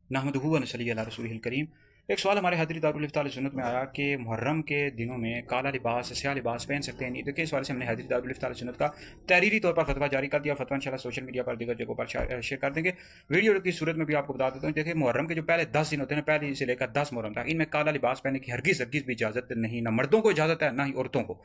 नहमदुहु व नसल्ली अला रसूलिहिल करीम। एक सवाल हमारे हज़रत दारुल इफ्ताह अल सुन्नत में आया कि मुहर्रम के दिनों में काला लिबास, स्याह लिबास पहन सकते हैं नहीं। देखिए, इस वाले से हमने हज़रत दारुल इफ्ताह अल सुन्नत का तहरीरी तौर पर फतवा जारी कर दिया। फतवा इंशाल्लाह सोशल मीडिया पर दीगर जगहों पर शेयर कर देंगे। वीडियो की सूरत में भी आपको बता देता हूँ। देखिए, मुहर्रम के जो पहले 10 दिन होते हैं, पहले से लेकर 10 मुहर्रम तक, इनमें काला लिबास पहनने की हरगिज़ हरगिज़ भी इजाज़त नहीं। ना मर्दों को इजाज़त है, ना ही औरतों को।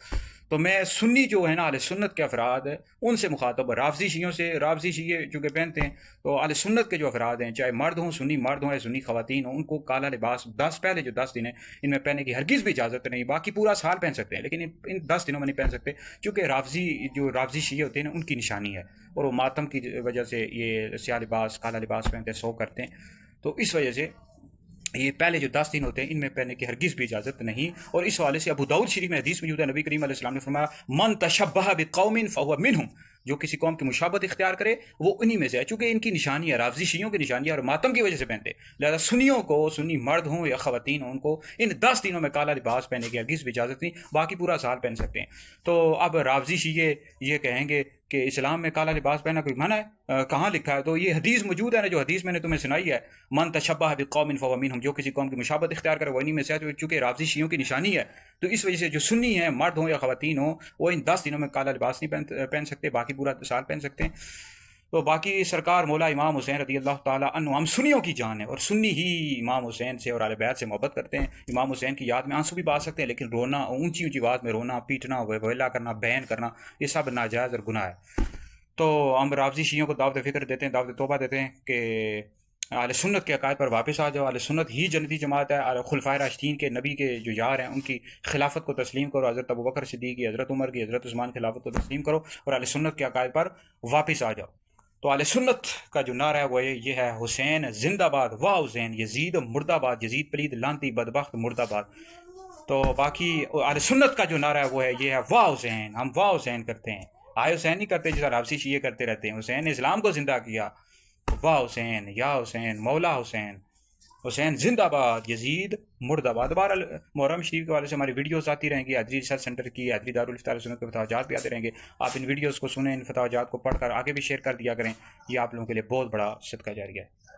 तो मैं सुन्नी जो है ना, अहले सुन्नत के अफराद, उनसे मुखातब, राफजी शियों से, राफजी शिये चूँकि पहनते हैं, तो अहले सुन्नत के जो अफराद हैं, चाहे मर्द हों, सुन्नी मर्द हों या सुन्नी खवातीन हों, उनको काला लिबास 10 पहले जो 10 दिन है, इनमें पहनने की हरगिज़ भी इजाज़त नहीं। बाकी पूरा साल पहन सकते हैं, लेकिन इन 10 दिनों में नहीं पहन सकते, क्योंकि राफजी शिये होते हैं ना, उनकी निशानी है, और वो मातम की वजह से ये स्याह लिबास, काला लिबास पहनते हैं, सो करते हैं। तो इस वजह से ये पहले जो 10 दिन होते हैं, इनमें पहनने की हरगिज़ भी इजाज़त नहीं। और इस हवाले से अबू दाऊद शरीफ में हदीस मौजूद है, नबी करीम अलैहि सलाम ने फरमाया, मन तशब्बह बिक़ौमिन फहुव मिनहुम, जो किसी कौम की मुशाबत इख्तियार करे वो उन्हीं में से है। चूंकि इनकी निशानी है, राफजी शियों की निशानी है, और मातम की वजह से पहनते हैं। लिहाजा सुन्नियों को, सुन्नी मर्द हों या खवातीन हों, उनको इन 10 दिनों में काला लिबास पहनने की हरगिज़ भी इजाज़त नहीं, बाकी पूरा साल पहन सकते हैं। तो अब राफजी शिये ये कहेंगे कि इस्लाम में काला लिबास पहनना कोई मना है, कहाँ लिखा है? तो ये हदीस मौजूद है ना, जो हदीस मैंने तुम्हें सुनाई है, मन तशब्बह बिक़ौमिन फहुव मिनहुम, जो किसी कौम की मुशाबत इख्तियार करे वो इन्हीं में से है। तो चूंकि राफजी शियों की निशानी है, तो इस वजह से जो सुन्नी है, मर्द हों या खवातीन हों, वो इन 10 दिनों में काला लिबास नहीं पहन सकते, बाकी पूरा साल पहन सकते हैं। तो बाकी सरकार मौला इमाम हुसैन रदी अल्लाह ताला अन्हु, हम सुन्नियों की जान है, और सुन्नी ही इमाम हुसैन से और आले बैत से मोहब्बत करते हैं। इमाम हुसैन की याद में आंसू भी बहा सकते हैं, लेकिन रोना, ऊंची ऊंची आवाज़ में रोना, पीटना, वहेला करना, बयान करना, ये सब नाजायज़ और गुनाह है। तो हम राफजी शियों को दावत फ़िक्र देते हैं, दावत तौबा देते हैं कि अहले सुन्नत के अकायद पर वापस आ जाओ। अहले सुन्नत ही जन्नती जमात है। और खुलफाए राशिदीन के, नबी के जो यार हैं, उनकी खिलाफत को तस्लीम करो। हज़रत अबू बकर सिद्दीक़ की, हज़रत उमर की, हज़रत उस्मान की खिलाफत को तस्लीम करो, और अहले सुन्नत के अकायद पर वापस आ जाओ। तो अहले सुन्नत का जो नारा है वो ये है, हुसैन जिंदाबाद, वाह हुसैन, यजीद मुर्दाबाद, यजीद पलीद लानती बदबख्त मुर्दाबाद। तो बाकी अहले सुन्नत का जो नारा है वो ये है, वाह हुसैन, हम वाह हुसैन करते हैं। आए हुसैन नहीं करते जैसा राफसी शिये करते रहते हैं। हुसैन ने इस्लाम को जिंदा किया। वाह हुसैन, या हुसैन, मौला हुसैन, हुसैन जिंदाबाद, यजीद मुर्दाबाद। बहरहाल मुहर्रम शरीफ के वाले से हमारी वीडियोस आती रहेंगी। हादरी रिसर्च सेंटर की, हादरी दारुल इफ्ताह सुन्नत के फतवाजात भी आते रहेंगे। आप इन वीडियोस को सुने, इन फतवाजात को पढ़कर आगे भी शेयर कर दिया करें। ये आप लोगों के लिए बहुत बड़ा सदका जारिया है।